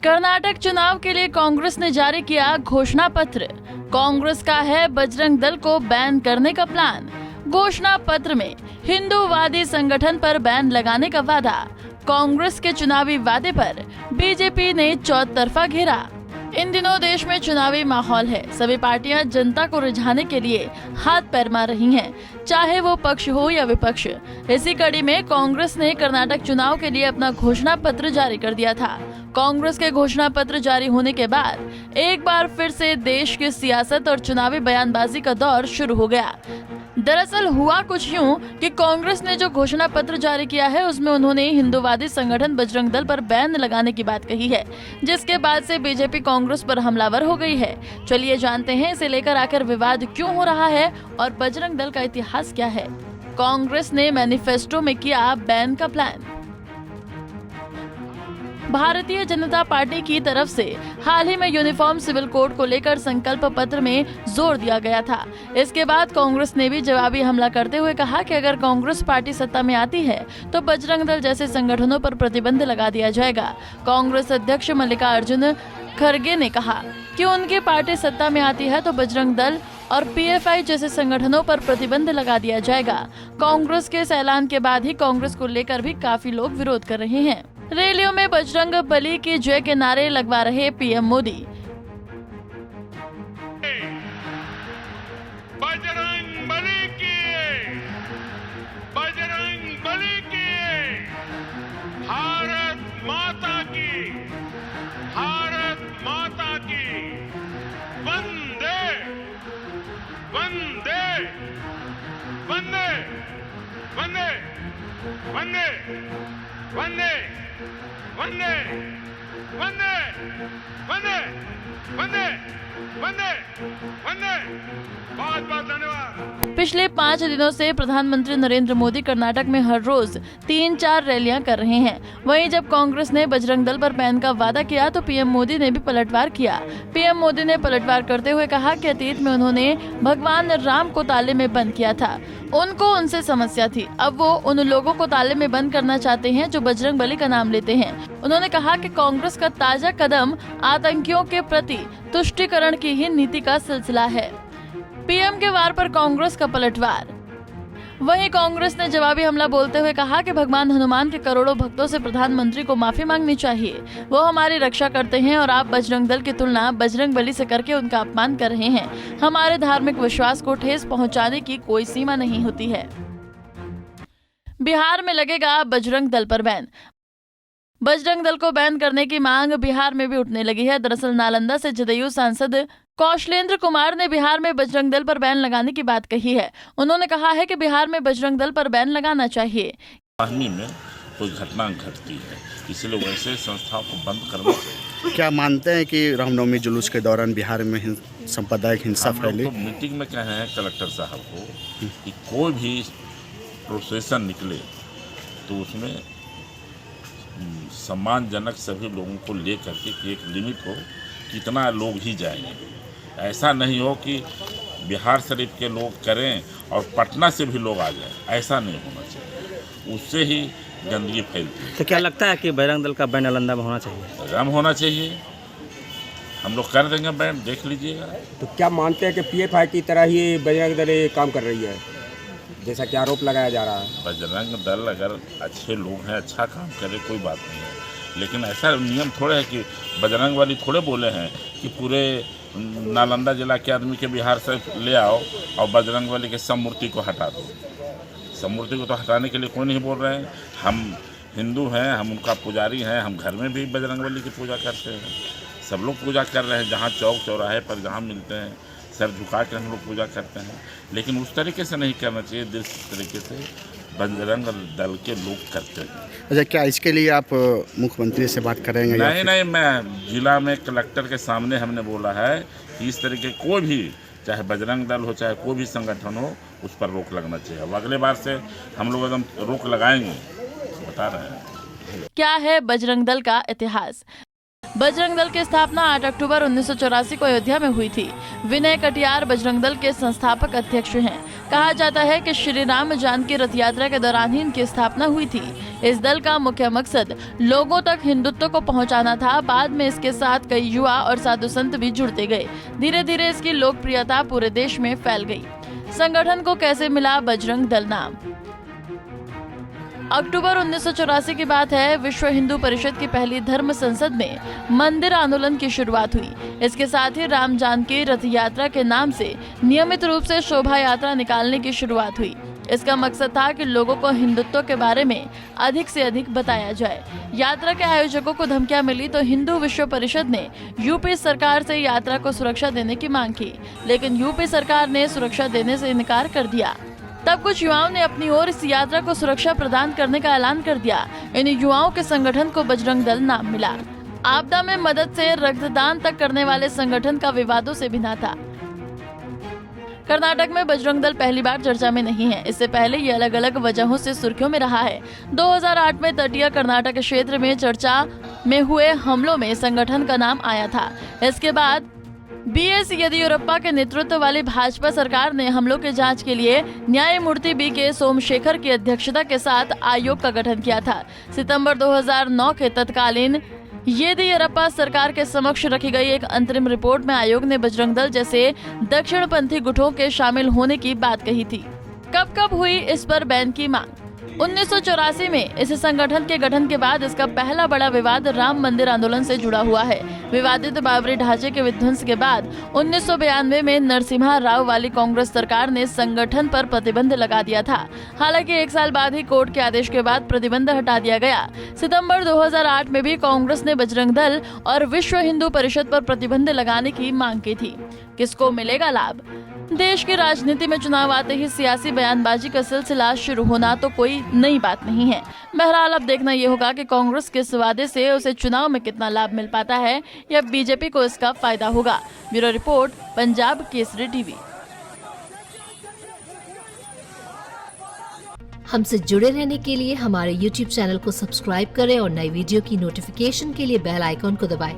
कर्नाटक चुनाव के लिए कांग्रेस ने जारी किया घोषणा पत्र। कांग्रेस का है बजरंग दल को बैन करने का प्लान। घोषणा पत्र में हिंदूवादी संगठन पर बैन लगाने का वादा। कांग्रेस के चुनावी वादे पर बीजेपी ने चौतरफा घेरा। इन दिनों देश में चुनावी माहौल है। सभी पार्टियां जनता को रिझाने के लिए हाथ पैर मार रही हैं, चाहे वो पक्ष हो या विपक्ष। इसी कड़ी में कांग्रेस ने कर्नाटक चुनाव के लिए अपना घोषणा पत्र जारी कर दिया था। कांग्रेस के घोषणा पत्र जारी होने के बाद एक बार फिर से देश की सियासत और चुनावी बयानबाजी का दौर शुरू हो गया। दरअसल हुआ कुछ यूं कि कांग्रेस ने जो घोषणा पत्र जारी किया है उसमें उन्होंने हिंदूवादी संगठन बजरंग दल पर बैन लगाने की बात कही है, जिसके बाद से बीजेपी कांग्रेस पर हमलावर हो गई है। चलिए जानते हैं इसे लेकर आकर विवाद क्यों हो रहा है और बजरंग दल का इतिहास क्या है। कांग्रेस ने मैनिफेस्टो में किया बैन का प्लान। भारतीय जनता पार्टी की तरफ से हाल ही में यूनिफॉर्म सिविल कोड को लेकर संकल्प पत्र में जोर दिया गया था। इसके बाद कांग्रेस ने भी जवाबी हमला करते हुए कहा कि अगर कांग्रेस पार्टी सत्ता में आती है तो बजरंग दल जैसे संगठनों पर प्रतिबंध लगा दिया जाएगा। कांग्रेस अध्यक्ष मल्लिकार्जुन खड़गे ने कहा कि उनकी पार्टी सत्ता में आती है तो बजरंग दल और पीएफआई जैसे संगठनों पर प्रतिबंध लगा दिया जाएगा। कांग्रेस के इस ऐलान के बाद ही कांग्रेस को लेकर भी काफी लोग विरोध कर रहे हैं। रैलियों में बजरंग बली की जय के नारे लगवा रहे पीएम मोदी। बजरंग बली की, बजरंग बली की, भारत माता की, भारत माता की, वंदे वंदे वंदे वंदे वंदे वंदे वंदे वंदे वंदे वंदे वंदे वंदे। बहुत बहुत धन्यवाद। पिछले 5 दिनों से प्रधानमंत्री नरेंद्र मोदी कर्नाटक में हर रोज 3-4 रैलियां कर रहे हैं। वहीं जब कांग्रेस ने बजरंग दल पर बैन का वादा किया तो पीएम मोदी ने भी पलटवार किया। पीएम मोदी ने पलटवार करते हुए कहा कि अतीत में उन्होंने भगवान राम को ताले में बंद किया था, उनको उनसे समस्या थी। अब वो उन लोगों को ताले में बंद करना चाहते हैं जो बजरंग बली का नाम लेते हैं। उन्होंने कहा कि कांग्रेस का ताजा कदम आतंकियों के प्रति तुष्टीकरण की ही नीति का सिलसिला है। पीएम के वार पर कांग्रेस का पलटवार। वहीं कांग्रेस ने जवाबी हमला बोलते हुए कहा कि भगवान हनुमान के करोड़ों भक्तों से प्रधानमंत्री को माफी मांगनी चाहिए। वो हमारी रक्षा करते हैं और आप बजरंग दल की तुलना बजरंग बली से करके उनका अपमान कर रहे हैं। हमारे धार्मिक विश्वास को ठेस पहुंचाने की कोई सीमा नहीं होती है। बिहार में लगेगा बजरंग दल पर बैन। बजरंग दल को बैन करने की मांग बिहार में भी उठने लगी है। दरअसल नालंदा से जदयू सांसद कौशलेंद्र कुमार ने बिहार में बजरंग दल पर बैन लगाने की बात कही है। उन्होंने कहा है कि बिहार में बजरंग दल पर बैन लगाना चाहिए। में कोई घटना घटती है, इसलिए वैसे संस्थाओं को बंद करना चाहिए। क्या मानते हैं कि रामनवमी जुलूस के दौरान बिहार में सांप्रदायिक हिंसा फैली? तो मीटिंग में कहे हैं कलेक्टर साहब को कि कोई भी प्रोसेसन निकले तो उसमें सम्मानजनक सभी लोगों को ले करके कि एक लिमिट हो, कितना लोग ही जाएंगे। ऐसा नहीं हो कि बिहार शरीफ के लोग करें और पटना से भी लोग आ जाएं, ऐसा नहीं होना चाहिए। उससे ही गंदगी फैलती है। तो क्या लगता है कि बजरंग दल का बैन नालंदा में होना चाहिए? बैन होना चाहिए, हम लोग कर देंगे बैन, देख लीजिएगा। तो क्या मानते हैं कि पीएफआई की तरह ही बजरंग दल ये काम कर रही है, जैसा कि आरोप लगाया जा रहा है? बजरंग दल अगर अच्छे लोग हैं, अच्छा काम करे, कोई बात नहीं है, लेकिन ऐसा नियम थोड़े है कि बजरंग वाली थोड़े बोले हैं कि पूरे नालंदा जिला के आदमी के बिहार से ले आओ और बजरंग वाली के सब मूर्ति को हटा दो। सब मूर्ति को तो हटाने के लिए कोई नहीं बोल रहे हैं। हम हिंदू हैं, हम उनका पुजारी हैं, हम घर में भी बजरंग बली की पूजा करते हैं। सब लोग पूजा कर रहे हैं, जहाँ चौक चौराहे पर जहाँ मिलते हैं सर झुका कर हम लोग पूजा करते हैं, लेकिन उस तरीके से नहीं करना चाहिए जिस तरीके से बजरंग दल के लोग करते हैं। अच्छा, क्या इसके लिए आप मुख्यमंत्री से बात करेंगे? नहीं, मैं जिला में कलेक्टर के सामने हमने बोला है कि इस तरीके कोई भी, चाहे बजरंग दल हो चाहे कोई भी संगठन हो, उस पर रोक लगना चाहिए। अब अगले बार से हम लोग एकदम रोक लगाएंगे, बता रहे हैं। क्या है बजरंग दल का इतिहास? बजरंग दल की स्थापना 8 अक्टूबर 1984 को अयोध्या में हुई थी। विनय कटियार बजरंग दल के संस्थापक अध्यक्ष हैं। कहा जाता है कि श्री राम जानकी रथ यात्रा के दौरान ही इनकी स्थापना हुई थी। इस दल का मुख्य मकसद लोगों तक हिंदुत्व को पहुंचाना था। बाद में इसके साथ कई युवा और साधु संत भी जुड़ते गए। धीरे धीरे इसकी लोकप्रियता पूरे देश में फैल गई। संगठन को कैसे मिला बजरंग दल नाम? अक्टूबर 1984 की बात है। विश्व हिंदू परिषद की पहली धर्म संसद में मंदिर आंदोलन की शुरुआत हुई। इसके साथ ही राम जानकी रथ यात्रा के नाम से नियमित रूप से शोभा यात्रा निकालने की शुरुआत हुई। इसका मकसद था कि लोगों को हिंदुत्व के बारे में अधिक से अधिक बताया जाए। यात्रा के आयोजकों को धमकियां मिली तो हिंदू विश्व परिषद ने यूपी सरकार से यात्रा को सुरक्षा देने की मांग की, लेकिन यूपी सरकार ने सुरक्षा देने से इनकार कर दिया। तब कुछ युवाओं ने अपनी ओर इस यात्रा को सुरक्षा प्रदान करने का ऐलान कर दिया। इन युवाओं के संगठन को बजरंग दल नाम मिला। आपदा में मदद से रक्तदान तक करने वाले संगठन का विवादों से भी नाता। कर्नाटक में बजरंग दल पहली बार चर्चा में नहीं है। इससे पहले ये अलग अलग वजहों से सुर्खियों में रहा है। 2008 में तटीय कर्नाटक क्षेत्र में चर्चा में हुए हमलों में संगठन का नाम आया था। इसके बाद बीएस येदियुरप्पा के नेतृत्व वाली भाजपा सरकार ने हमलों की जांच के लिए न्यायमूर्ति बीके सोमशेखर की अध्यक्षता के साथ आयोग का गठन किया था। सितंबर 2009 के तत्कालीन येदियुरप्पा सरकार के समक्ष रखी गई एक अंतरिम रिपोर्ट में आयोग ने बजरंग दल जैसे दक्षिणपंथी गुटों के शामिल होने की बात कही थी। कब हुई इस पर बैन की मांग? 1984 में इस संगठन के गठन के बाद इसका पहला बड़ा विवाद राम मंदिर आंदोलन से जुड़ा हुआ है। विवादित बाबरी ढांचे के विध्वंस के बाद 1992 में नरसिम्हा राव वाली कांग्रेस सरकार ने संगठन पर प्रतिबंध लगा दिया था। हालांकि 1 साल बाद ही कोर्ट के आदेश के बाद प्रतिबंध हटा दिया गया। सितंबर 2008 में भी कांग्रेस ने बजरंग दल और विश्व हिंदू परिषद पर प्रतिबंध लगाने की मांग की थी। किसको मिलेगा लाभ? देश की राजनीति में चुनाव आते ही सियासी बयानबाजी का सिलसिला शुरू होना तो कोई नई बात नहीं है। बहरहाल अब देखना ये होगा कि कांग्रेस के इस वादे से उसे चुनाव में कितना लाभ मिल पाता है या बीजेपी को इसका फायदा होगा। Bureau report, Punjab Kesari TV. हमसे जुड़े रहने के लिए हमारे YouTube चैनल को सब्सक्राइब करें और नई वीडियो की नोटिफिकेशन के लिए बेल आइकॉन को दबाएं।